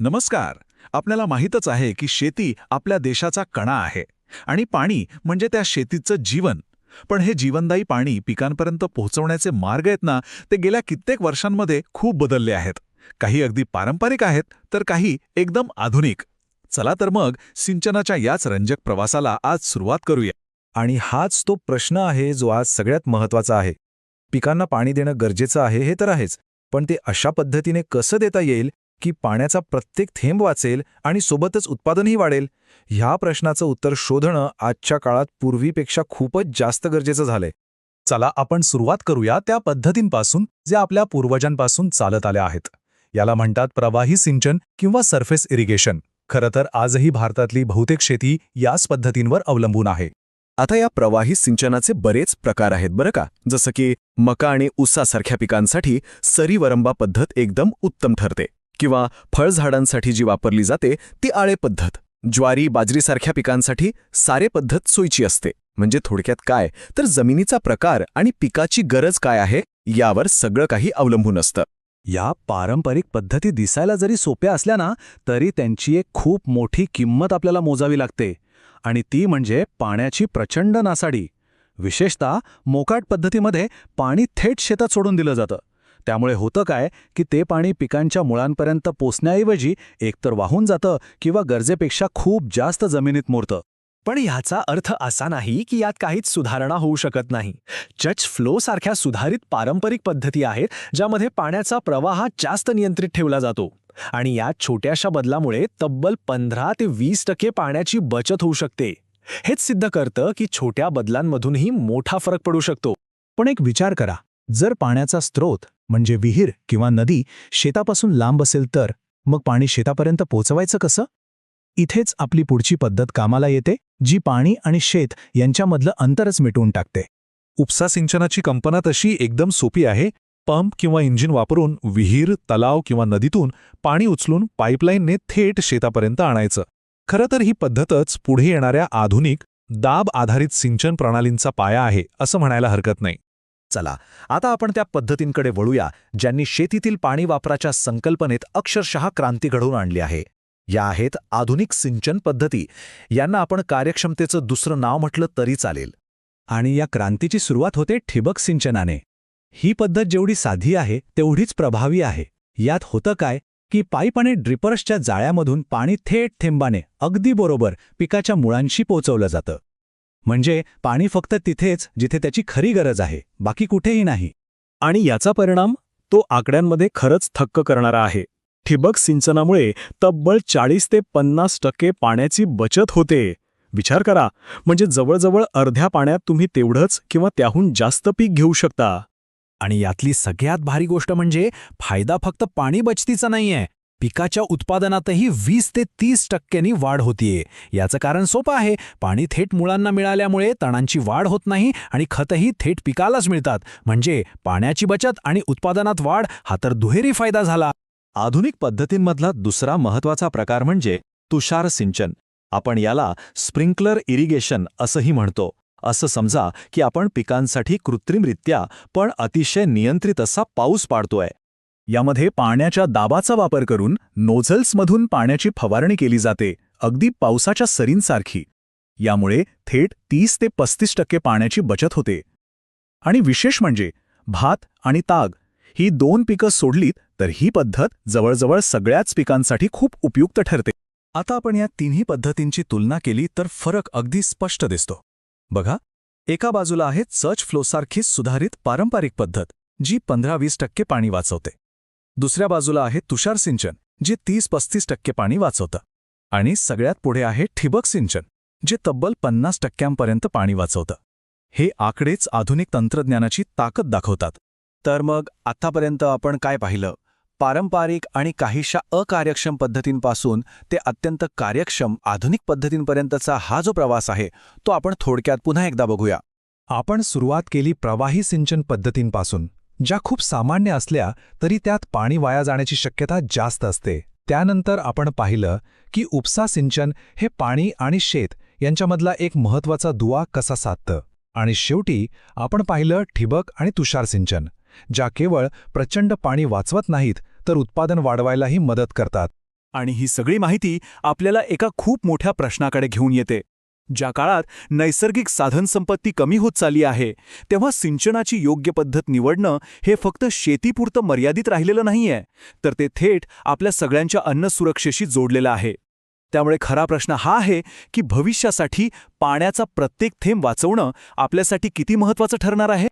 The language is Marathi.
नमस्कार. आपल्याला माहीतच आहे की शेती आपल्या देशाचा कणा आहे आणि पाणी म्हणजे त्या शेतीचं जीवन. पण हे जीवनदायी पाणी पिकांपर्यंत पोहोचवण्याचे मार्ग आहेत ना, ते गेल्या कित्येक वर्षांमध्ये खूप बदलले आहेत. काही अगदी पारंपरिक आहेत, तर काही एकदम आधुनिक. चला तर मग सिंचनाच्या याच रंजक प्रवासाला आज सुरुवात करूया. आणि हाच तो प्रश्न आहे जो आज सगळ्यात महत्त्वाचा आहे. पिकांना पाणी देणं गरजेचं आहे हे तर आहेच, पण ते अशा पद्धतीने कसं देता येईल की पाण्याचा प्रत्येक थेंब वाचेल आणि सोबतच उत्पादनही वाढेल? ह्या प्रश्नाचं उत्तर शोधणं आजच्या काळात पूर्वीपेक्षा खूपच जास्त गरजेचं झालंय. चला आपण सुरुवात करूया त्या पद्धतींपासून जे आपल्या पूर्वजांपासून चालत आल्या आहेत. याला म्हणतात प्रवाही सिंचन किंवा सरफेस इरिगेशन. खरं तर आजही भारतातली बहुतेक शेती याच पद्धतींवर अवलंबून आहे. आता या प्रवाही सिंचनाचे बरेच प्रकार आहेत बरं का, जसं की मका आणि ऊसासारख्या पिकांसाठी सरीवरंबा पद्धत एकदम उत्तम ठरते, किंवा फळझाडांसाठी जी वापरली जाते ती आळे पद्धत. ज्वारी बाजरीसारख्या पिकांसाठी सारे पद्धत सोयीची असते. म्हणजे थोडक्यात काय, तर जमिनीचा प्रकार आणि पिकाची गरज काय आहे यावर सगळं काही अवलंबून असतं. या पारंपरिक पद्धती दिसायला जरी सोप्या असल्या ना, तरी त्यांची एक खूप मोठी किंमत आपल्याला मोजावी लागते, आणि ती म्हणजे पाण्याची प्रचंड नासाडी. विशेषतः मोकाट पद्धतीमध्ये पाणी थेट शेतात सोडून दिलं जातं. त्यामुळे होतं काय की ते पाणी पिकांच्या मुळांपर्यंत पोचण्याऐवजी एकतर वाहून जातं किंवा गरजेपेक्षा खूप जास्त जमिनीत मुरतं. पण ह्याचा अर्थ असा नाही की यात काहीच सुधारणा होऊ शकत नाही. जस्ट फ्लो सारख्या सुधारित पारंपरिक पद्धती आहेत ज्यामध्ये पाण्याचा प्रवाह जास्त नियंत्रित ठेवला जातो, आणि या छोट्याशा बदलामुळे तब्बल 15 ते 20% पाण्याची बचत होऊ शकते. हेच सिद्ध करतं की छोट्या बदलांमधूनही मोठा फरक पडू शकतो. पण एक विचार करा, जर पाण्याचा स्रोत म्हणजे विहीर किंवा नदी शेतापासून लांब असेल तर मग पाणी शेतापर्यंत पोहोचवायचं कसं? इथेच आपली पुढची पद्धत कामाला येते, जी पाणी आणि शेत यांच्यामधलं अंतरच मिटवून टाकते. उपसा सिंचनाची कल्पना तशी एकदम सोपी आहे. पंप किंवा इंजिन वापरून विहीर, तलाव किंवा नदीतून पाणी उचलून पाईपलाईनने थेट शेतापर्यंत आणायचं. खरं तर ही पद्धतच पुढे येणाऱ्या आधुनिक दाब आधारित सिंचन प्रणालींचा पाया आहे असं म्हणायला हरकत नाही. चला आता आपण त्या पद्धतींकडे वळूया ज्यांनी शेतीतील पाणी वापराच्या संकल्पनेत अक्षरशः क्रांती घडवून आणली आहे. या आहेत आधुनिक सिंचन पद्धती. यांना आपण कार्यक्षमतेचं दुसरं नाव म्हटलं तरी चालेल. आणि या क्रांतीची सुरुवात होते ठिबक सिंचनाने. ही पद्धत जेवढी साधी आहे तेवढीच प्रभावी आहे. यात होतं काय की पाईप आणि ड्रिपर्सच्या जाळ्यामधून पाणी थेट थेंबाने अगदी बरोबर पिकाच्या मुळांशी पोहोचवलं जातं. म्हणजे पाणी फक्त तिथेच जिथे त्याची खरी गरज आहे, बाकी कुठेही नाही. आणि याचा परिणाम तो आकड्यांमध्ये खरंच थक्क करणारा आहे. ठिबक सिंचनामुळे तब्बल 40 ते 50% पाण्याची बचत होते. विचार करा, म्हणजे जवळजवळ अर्ध्या पाण्यात तुम्ही तेवढंच किंवा त्याहून जास्त पीक घेऊ शकता. आणि यातली सगळ्यात भारी गोष्ट म्हणजे फायदा फक्त पाणी बचतीचा नाहीये, पिकाच्या उत्पादनातही 20 ते 30% वाढ होतीये. याचं कारण सोपं आहे. पाणी थेट मुळांना मिळाल्यामुळे तणांची वाढ होत नाही आणि खतही थेट पिकालाच मिळतात. म्हणजे पाण्याची बचत आणि उत्पादनात वाढ हा तर दुहेरी फायदा झाला. आधुनिक पद्धतींमधला दुसरा महत्त्वाचा प्रकार म्हणजे तुषार सिंचन. आपण याला स्प्रिंकलर इरिगेशन असंही म्हणतो. असं समजा की आपण पिकांसाठी कृत्रिमरित्या पण अतिशय नियंत्रित असा पाऊस पाडतोय. यामध्ये पाण्याच्या दाबाचा वापर करून नोझल्समधून पाण्याची फवारणी केली जाते, अगदी पावसाच्या सरींसारखी. यामुळे थेट 30 ते 35% पाण्याची बचत होते. आणि विशेष म्हणजे भात आणि ताग ही 2 पिकं सोडलीत तर ही पद्धत जवळजवळ सगळ्याच पिकांसाठी खूप उपयुक्त ठरते. आता आपण या तिन्ही पद्धतींची तुलना केली तर फरक अगदी स्पष्ट दिसतो. बघा, एका बाजूला आहे सर्च फ्लोसारखीच सुधारित पारंपरिक पद्धत, जी 15-20% पाणी वाचवते. दुसऱ्या बाजूला आहे तुषार सिंचन, जे 30-35% पाणी वाचवतं. आणि सगळ्यात पुढे आहे ठिबक सिंचन, जे तब्बल 50% पाणी वाचवतं. हे आकडेच आधुनिक तंत्रज्ञानाची ताकद दाखवतात. तर मग आतापर्यंत आपण काय पाहिलं? पारंपरिक आणि काहीशा अकार्यक्षम पद्धतींपासून ते अत्यंत कार्यक्षम आधुनिक पद्धतींपर्यंतचा हा जो प्रवास आहे तो आपण थोडक्यात पुन्हा एकदा बघूया. आपण सुरुवात केली प्रवाही सिंचन पद्धतींपासून, ज्या खूप सामान्य असल्या तरी त्यात पाणी वाया जाण्याची शक्यता जास्त असते. त्यानंतर आपण पाहिलं की उपसा सिंचन हे पाणी आणि शेत यांच्यामधला एक महत्त्वाचा दुवा कसा साधतं. आणि शेवटी आपण पाहिलं ठिबक आणि तुषार सिंचन, ज्या केवळ प्रचंड पाणी वाचवत नाहीत तर उत्पादन वाढवायलाही मदत करतात. आणि ही सगळी माहिती आपल्याला एका खूप मोठ्या प्रश्नाकडे घेऊन येते. ज्या काळात नैसर्गिक साधनसंपत्ती कमी होत चालली आहे, तेव्हा सिंचनाची योग्य पद्धत निवडणं हे फक्त शेतीपुरतं मर्यादित राहिलेलं नाहीये, तर ते थेट आपल्या सगळ्यांच्या अन्नसुरक्षेशी जोडलेलं आहे. त्यामुळे खरा प्रश्न हा आहे की भविष्यासाठी पाण्याचा प्रत्येक थेंब वाचवणं आपल्यासाठी किती महत्त्वाचं ठरणार आहे.